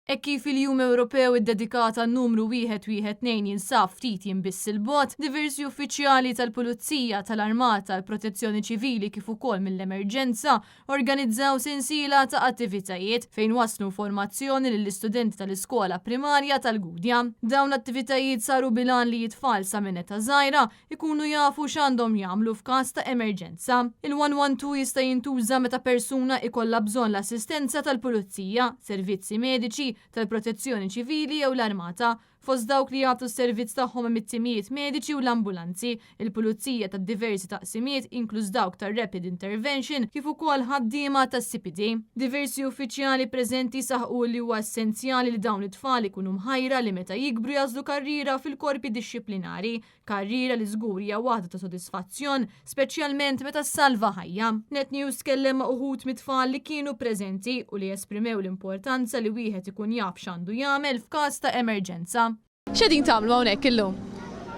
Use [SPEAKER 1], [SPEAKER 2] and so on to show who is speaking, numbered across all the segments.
[SPEAKER 1] E kif il-Jum Ewropew iddedikat għan-numru 112 jinsab ftit jinbiss il-bot, diversi uffiċjali tal-Pulizija, tal-Armata, l-Protezzjoni Ċivili kif ukoll mill-emerġenza organizzaw sensiela ta' attivitajiet fejn waslu informazzjoni lill-istudenti tal-iskola primarja tal-Gudja. Dawn l-attivitajiet saru bilan li jitfal sa minn età żgħira ikunu jafu x'għandhom jagħmlu f'każ ta' emerġenza. Il-112 jista' jintuża meta persuna ikollha bżonn l-assistenza tal-Pulizija, servizzi mediċi, tal-Protezzjoni Ċivili jew l-Armata, fost dawk li jagħtu s-servizz tagħhom mit-timijiet mediċi u l-ambulanzi, il-pulizija tad diversi taqsimiet inkluż dawk tar-Rapid Intervention kif ukoll ħaddiema tas-CPD. Diversi uffiċjali preżenti saħqu li huwa essenzjali li dawn it-tfal ikunu mħajra li meta jikbru jażlu karriera fil-korpi dixxiplinari, karriera li żgur hija waħda ta' sodisfazzjon, speċjalment meta ssalva ħajja. Net News tkellem ma' uħud mit-tfal li kienu preżenti u li esprimew l-importanza li wieħed ikun jaf x'għandu jagħmel f'każ ta' emerġenza.
[SPEAKER 2] X'edin tagħmlu hawnhekk illum?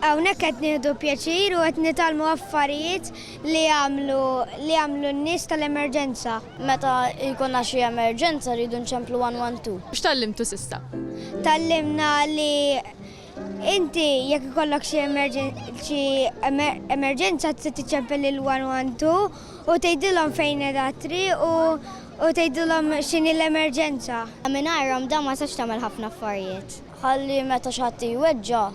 [SPEAKER 3] Hawnhekk qed nieħdu pjaċir u qed nitalmu affarijiet li jagħmlu n-nies tal-emerġenza.
[SPEAKER 4] Meta jkollna xi emerġenza rridu nċemplu 112.
[SPEAKER 2] X'tallimtu s'issa?
[SPEAKER 3] Tallimna li inti jekk ikollok xi emerġenza se tiċċempel il-112 u tgħidilhom fejn qiegħda triq u tgħidilhom x'inhi l-emerġenza.
[SPEAKER 4] Mingħajrhom dan ma sax tagħmel ħafna affarijiet. Ħalli meta xi ħadd jweġġa'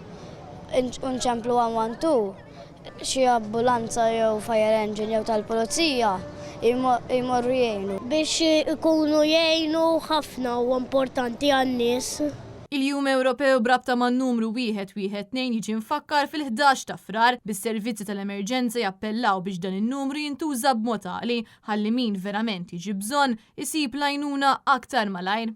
[SPEAKER 4] nċemplu 112 xi ambulanza jew fire engine jew tal-pulizija jmorru jgħinu.
[SPEAKER 5] Biex ikunu jgħinu ħafna u importanti għan-nies.
[SPEAKER 1] Il-Jum Ewropew brabta man numru 112 jiġi mfakkar fil-11 ta' frar bis-servizzi tal-emerġenza jappellaw biex dan in-numru jintuża b'mod għali ħalli min verament jiġi bżonn isib l-għajnuna aktar malajr.